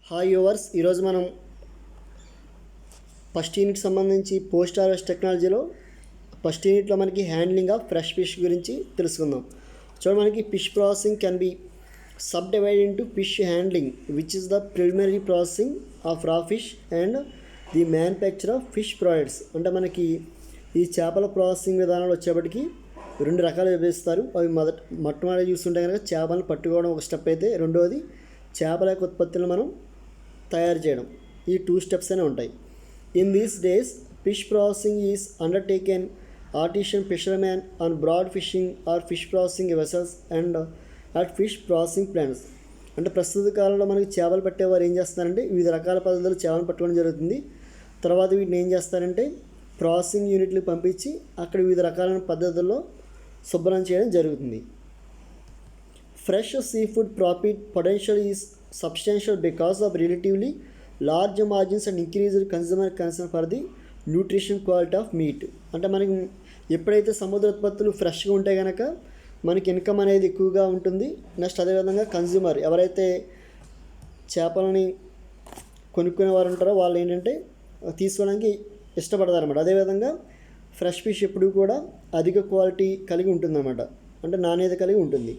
Hi yours, ఈరోజు మనం first unit సంబంధించి పోస్ట్ హార్వెస్ట్ టెక్నాలజీలో ఫస్ట్ యూనిట్లో మనకి హ్యాండ్లింగ్ ఆఫ్ ఫ్రెష్ ఫిష్ గురించి తెలుసుకుందాం. చూడండి, మనకి fish processing can be subdivide into fish handling which is the preliminary processing of raw fish and the manufacture of fish products. అంటే మనకి ఈ చేపల ప్రాసెసింగ్ విధానాలు వచ్చేప్పటికి రెండు రకాలు విభజిస్తారు. అవి మొట్టమొదటి చూస్తుంటే కనుక చేపలను పట్టుకోవడం ఒక స్టెప్ అయితే, రెండవది చేపల యొక్క ఉత్పత్తులను మనం తయారు చేయడం. ఈ 2 స్టెప్స్ అనే ఉంటాయి. In these days fish processing is undertaken artisan fishermen on board fishing or fish processing vessels and at fish processing plants. అంటే ప్రస్తుత కాలంలో మనకి చేపలు పట్టేవారు ఏం చేస్తారంటే వివిధ రకాల పద్ధతులు చేపలు పట్టుకోవడం జరుగుతుంది. తర్వాత వీటిని ఏం చేస్తారంటే ప్రాసెసింగ్ యూనిట్లకు పంపించి అక్కడ వివిధ రకాలైన పద్ధతుల్లో శుభ్రం చేయడం జరుగుతుంది. Fresh seafood profit potential is substantial because of relatively large margins and increased consumer concern for the nutrition quality of meat. అంటే మనకి ఎప్పుడైతే సముద్ర ఉత్పత్తులు ఫ్రెష్గా ఉంటే కనుక మనకి ఇన్కమ్ అనేది ఎక్కువగా ఉంటుంది. నెక్స్ట్ అదేవిధంగా కన్జ్యూమర్ ఎవరైతే చేపలని కొనుక్కునే వారు ఉంటారో వాళ్ళు ఏంటంటే తీసుకోవడానికి ఇష్టపడతారన్నమాట. అదేవిధంగా ఫ్రెష్ ఫిష్ ఎప్పుడు కూడా అధిక క్వాలిటీ కలిగి ఉంటుందన్నమాట, అంటే నాణ్యత కలిగి ఉంటుంది.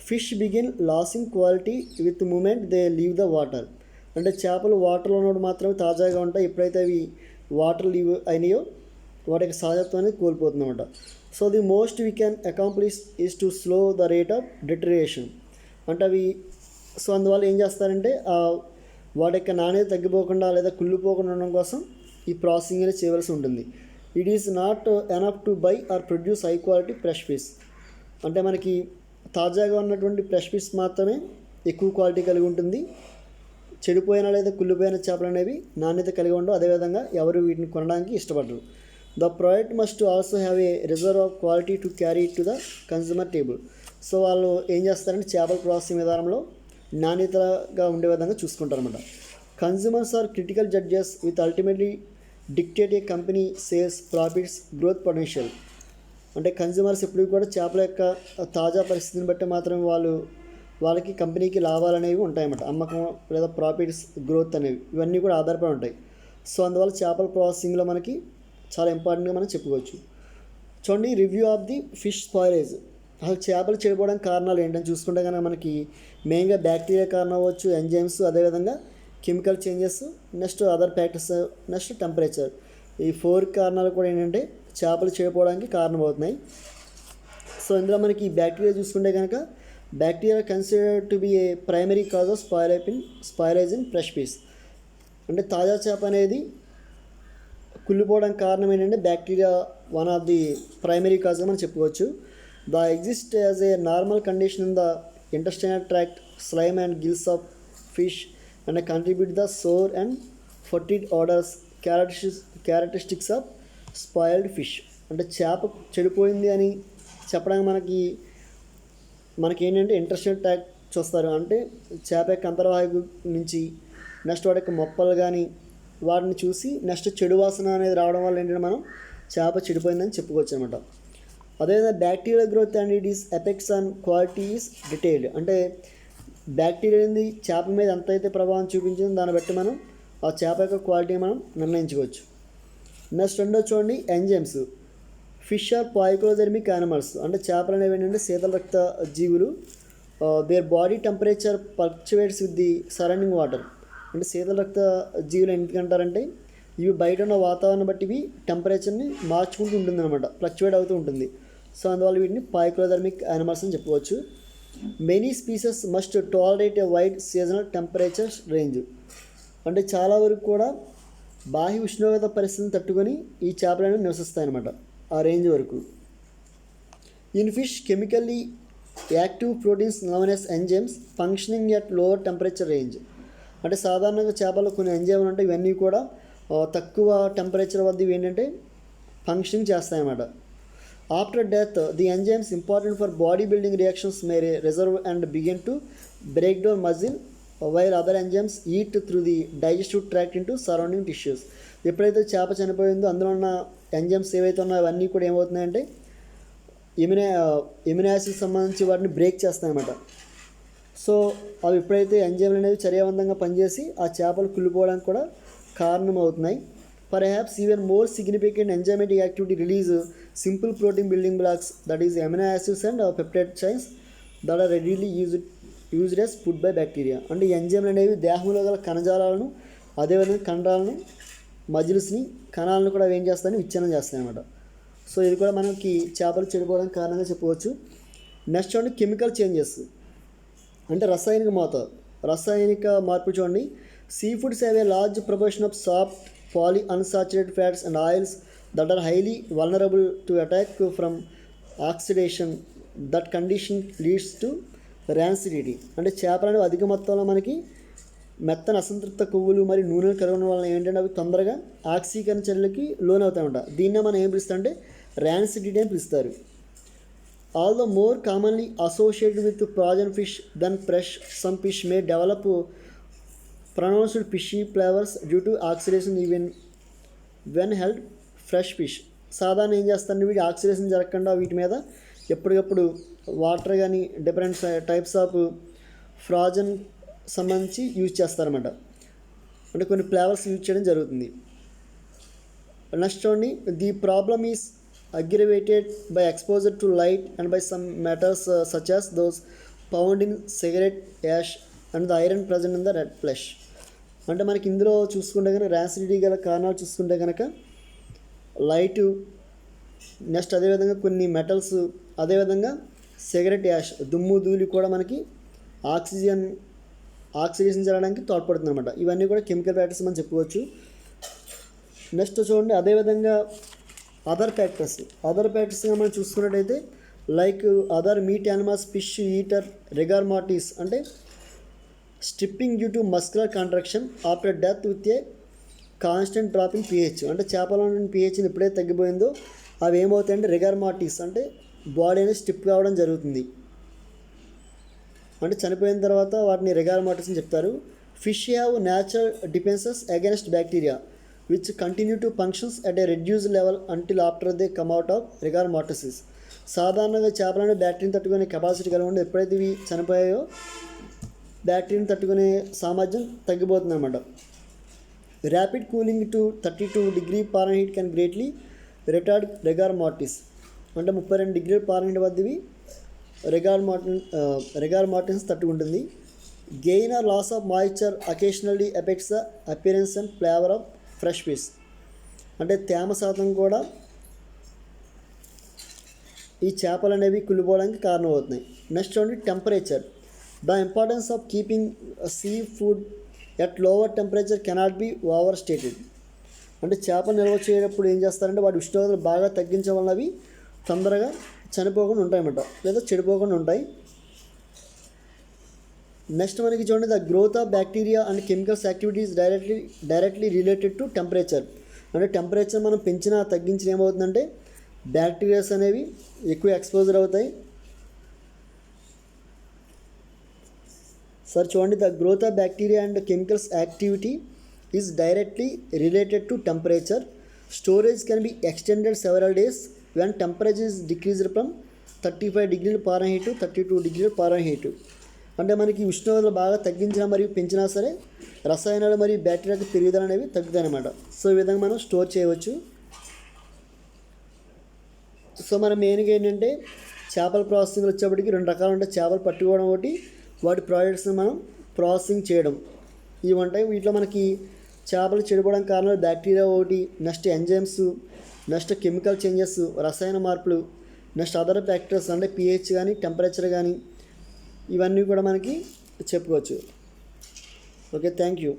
Fish begin losing quality with moment they leave the water. అంటే చేపలు వాటర్లో ఉన్నప్పుడు మాత్రమే తాజాగా ఉంటాయి. ఎప్పుడైతే అవి వాటర్ లీవ్ అయినాయో వాటికి సహజత్వాన్ని కోల్పోతుందన్నమాట. So the most we can accomplish is to slow the rate of deterioration. అంటే అవి సో అందువల్ల ఏం చేస్తారంటే వాటి యొక్క నాణ్యత తగ్గిపోకుండా లేదా కుళ్ళిపోకుండా ఉండడం కోసం ఈ ప్రాసెసింగ్ అనేది చేయవలసి ఉంటుంది. It is not enough to buy or produce high quality fresh fish. అంటే మనకి తాజాగా ఉన్నటువంటి ఫ్రెష్ ఫిష్ మాత్రమే ఎక్కువ క్వాలిటీ కలిగి ఉంటుంది. చెడిపోయిన లేదా కుళ్ళిపోయిన చేపలు అనేవి నాణ్యత కలిగి ఉండవు. అదేవిధంగా ఎవరు వీటిని కొనడానికి ఇష్టపడరు. The product must also have a reserve of quality to carry to the consumer table. So వాళ్ళు ఏం చేస్తారంటే చేపల ప్రాసెసింగ్ విధానంలో నాణ్యతగా ఉండే విధంగా చూసుకుంటారన్నమాట. Consumers are critical judges with ultimately dictate a company sales profits growth potential. అంటే కన్జ్యూమర్స్ ఎప్పుడు కూడా చేపల యొక్క తాజా పరిస్థితిని బట్టి మాత్రమే వాళ్ళకి కంపెనీకి లాభాలు అనేవి ఉంటాయన్నమాట. అమ్మకం లేదా ప్రాఫిట్స్ గ్రోత్ అనేవి ఇవన్నీ కూడా ఆధారపడి ఉంటాయి. సో అందువల్ల చేపల ప్రాసెసింగ్లో మనకి చాలా ఇంపార్టెంట్గా మనం చెప్పుకోవచ్చు. చూడండి, review of the fish spoilage. అసలు చేపలు చెడిపోవడానికి కారణాలు ఏంటని చూసుకుంటే కనుక మనకి మెయిన్గా బ్యాక్టీరియా కారణం అవ్వచ్చు, ఎంజైమ్స్, అదేవిధంగా chemical changes, next other factors, next temperature. ఈ 4 కారణాలు కూడా ఏంటంటే చేపలు చెడిపోవడానికి కారణమవుతున్నాయి. సో ఇందులో మనకి బ్యాక్టీరియా చూసుకుంటే కనుక bacteria considered to be a primary cause of spoilage in fresh fish. అంటే తాజా చేప అనేది కుళ్ళిపోవడానికి కారణం ఏంటంటే bacteria one of the primary కాజ్గా మనం చెప్పుకోవచ్చు. The exist as a normal condition in the intestinal tract, slime and gills of fish and contribute the sour and fetid odours characteristics of spoiled fish. అంటే చేప చెడిపోయింది అని చెప్పడానికి మనకి ఏంటంటే ఇంటెస్టైనల్ ట్రాక్ట్ చూస్తారు. అంటే చేప యొక్క అంతర్వాహిక నుంచి నెక్స్ట్ వాటి యొక్క మొప్పలు కానీ వాటిని చూసి నెక్స్ట్ చెడు వాసన అనేది రావడం వల్ల ఏంటంటే మనం చేప చెడిపోయిందని చెప్పుకోవచ్చు అనమాట. అదేవిధంగా bacterial growth and it is effects on quality is detailed. అంటే బ్యాక్టీరియా అనేది చేప మీద ఎంత అయితే ప్రభావం చూపించిందో దాన్ని బట్టి మనం ఆ చేప యొక్క క్వాలిటీ మనం నిర్ణయించుకోవచ్చు. నెక్స్ట్ రెండో చూడండి, enzymes. Fish are poikilothermic animals. అంటే చేపలు అనేవి ఏంటంటే శీతల రక్త జీవులు. Their body temperature fluctuates with the surrounding water. అంటే శీతల రక్త జీవులు ఎందుకంటారంటే ఇవి బయట ఉన్న వాతావరణం బట్టి ఇవి టెంపరేచర్ని మార్చుకుంటూ ఉంటుంది అనమాట, ఫ్లక్చువేట్ అవుతూ ఉంటుంది. సో అందువల్ల వీటిని పాయిక్లోథెర్మిక్ యానిమల్స్ అని చెప్పుకోవచ్చు. మెనీ స్పీసెస్ మస్ట్ టాలరేట్ ఏ వైడ్ సీజనల్ టెంపరేచర్ రేంజ్. అంటే చాలా వరకు కూడా బాహ్య ఉష్ణోగ్రత పరిస్థితిని తట్టుకొని ఈ చేపలను నివసిస్తాయన్నమాట ఆ రేంజ్ వరకు. In fish chemically active proteins known as enzymes functioning at lower temperature range. అంటే సాధారణంగా చేపలు కొన్ని ఎంజైమ్లు ఉంటాయి, ఇవన్నీ కూడా తక్కువ టెంపరేచర్ వద్ద ఇవి ఏంటంటే ఫంక్షనింగ్ చేస్తాయన్నమాట. After death the enzymes important for body building reactions may reserve and begin to break down muscle while other enzymes eat through the digestive tract into surrounding tissues. ఎప్పుడైతే చేప చనిపోయిందో అందులో ఉన్న ఎంజైమ్స్ ఏవైతే ఉన్నాయో అవన్నీ కూడా ఏమవుతున్నాయంటే ఎమినో యాసిడ్ సంబంధించి వాటిని బ్రేక్ చేస్తాయన్నమాట. సో అవి ఎప్పుడైతే ఎంజైమ్లు అనేవి చర్యవంతంగా పనిచేసి ఆ చేపలు కుళ్ళిపోవడానికి కూడా కారణం అవుతున్నాయి. Perhaps even more significant enzymatic activity release simple protein building blocks, that is amino acids and peptide chains that are readily used as food by bacteria. అంటే ఈ ఎంజైమ్లు అనేవి దేహంలో గల కణజాలాలను అదేవిధంగా కండరాలను మజిల్స్ని కణాలను కూడా ఏం చేస్తాయని విచ్ఛిన్నం చేస్తాయి అన్నమాట. సో ఇది కూడా మనకి చేపలు చెడిపోవడానికి కారణంగా చెప్పవచ్చు. నెక్స్ట్ చూడండి కెమికల్ చేంజెస్ అంటే రసాయనిక మార్పు చూడండి. Sea foods have a large proportion of soft polyunsaturated fats and oils that are highly vulnerable to attack from oxidation. That condition leads to rancidity. అంటే చేపలు అనేవి అధిక మొత్తంలో మనకి మెత్తని అసంతృప్త కొవ్వులు మరియు నూనెలు కలగడం వల్ల ఏంటంటే అవి తొందరగా ఆక్సీకరణ చర్యలకి లోనవుతాయన్నమాట. దీన్నే మనం ఏం పిలుస్తామంటే ర్యాన్సిడిటీ అని పిలుస్తారు. Although more commonly associated with frozen fish than fresh, some fish may develop pronounced fishy flavors due to oxidation even when held fresh fish. సాధారణ ఏం చేస్తారంటే వీటి ఆక్సిడేషన్ జరగకుండా వీటి మీద ఎప్పటికప్పుడు వాటర్ కానీ డిఫరెంట్ టైప్స్ ఆఫ్ ఫ్రాజన్ సంబంధించి యూజ్ చేస్తారన్నమాట. అంటే కొన్ని ఫ్లేవర్స్ యూజ్ చేయడం జరుగుతుంది. నెక్స్ట్ చూడండి, the problem is aggravated by exposure to light and by some metals such as those found in cigarette ash and the iron present in the red flesh. అంటే మనకి ఇందులో చూసుకుంటే కనుక ర్యాసిడిటీ గల కారణాలు చూసుకుంటే కనుక లైటు, నెక్స్ట్ అదేవిధంగా కొన్ని మెటల్స్, అదేవిధంగా సిగరెట్ యాష్ దుమ్ము ధూళి కూడా మనకి ఆక్సిడేషన్ జరగడానికి తోడ్పడుతుంది అనమాట. ఇవన్నీ కూడా కెమికల్ ఫ్యాక్టర్స్ మనం చెప్పుకోవచ్చు. నెక్స్ట్ చూడండి, అదేవిధంగా అదర్ ఫ్యాక్టర్స్గా మనం చూసుకున్నట్టయితే like other meat animals fish eater rigor mortis అంటే stripping due to muscular contraction after death with a constant drop in pH. అంటే చేపలోని pHని ఎప్పుడైతే తగ్గిపోయిందో అవి ఏమవుతాయంటే రిగర్ మార్టిస్ అంటే బాడీ అనేది స్టిప్ కావడం జరుగుతుంది. అంటే చనిపోయిన తర్వాత వాటిని రిగర్ మార్టిస్ అని చెప్తారు. Fish have natural defences against bacteria which continue to functions at a reduced level until after they come out of rigor mortis. సాధారణంగా చేపలను బ్యాక్టీరియాని తట్టుకునే కెపాసిటీ కలిగి ఉండి ఎప్పుడైతే ఇవి చనిపోయాయో బ్యాక్టీరియాని తట్టుకునే సామర్థ్యం తగ్గిపోతుంది అన్నమాట. Rapid cooling to 32 degrees Fahrenheit can greatly retard rigor mortis. అంటే 32 degrees Fahrenheit వద్ద ఇవి రిగర్ మార్టిన్స్ తట్టుకుంటుంది. Gain or loss of moisture occasionally effects the appearance and flavour of fresh fish. అంటే తేమ శాతం కూడా ఈ చేపలు అనేవి కుళ్ళిపోవడానికి కారణమవుతున్నాయి. నెక్స్ట్ చూడండి temperature. The importance of keeping sea food at lower temperature cannot be over stated. అంటే చేపలు నిల్వ చేయనప్పుడు ఏం చేస్తారంటే వాటి ఉష్ణోగ్రతలు బాగా తగ్గించడం వల్ల అవి తొందరగా చనిపోకుండా ఉంటాయన్నమాట, లేదా చెడిపోకుండా ఉంటాయి. నెక్స్ట్ మనకి చూడండి, the growth of bacteria and chemicals activities directly related to temperature. అంటే టెంపరేచర్ మనం పెంచినా తగ్గించిన ఏమవుతుందంటే బ్యాక్టీరియాస్ అనేవి ఎక్కువ ఎక్స్పోజర్ అవుతాయి. సార్ చూడండి, the growth of bacteria and chemicals activity is directly related to temperature. Storage can be extended several days when temperature is decreased from 35 degrees Fahrenheit to 32 degrees Fahrenheit. అంటే మనకి ఉష్ణోగ్రతలు బాగా తగ్గించినా మరియు పెంచినా సరే రసాయనాలు మరియు బ్యాక్టీరియా పెరుగుదల అనేవి తగ్గుతాయి అన్నమాట. సో ఈ విధంగా మనం స్టోర్ చేయవచ్చు. సో మనం మెయిన్గా ఏంటంటే చేపల ప్రాసెసింగ్లో వచ్చేప్పటికి 2 రకాలు ఉంటాయి. చేపలు పట్టుకోవడం ఒకటి, వాటి ప్రోడక్ట్స్ని మనం ప్రాసెసింగ్ చేయడం, ఇవి ఉంటాయి. వీటిలో మనకి చేపలు చెడిపోవడానికి కారణాలు బ్యాక్టీరియా ఒకటి, next enzymes, next chemical changes, రసాయన మార్పులు, నెక్స్ట్ అదర్ ఫ్యాక్టర్స్ అంటే pH కానీ టెంపరేచర్ కానీ ఇవన్నీ కూడా మనకి చెప్పుకోవచ్చు. Okay, thank you.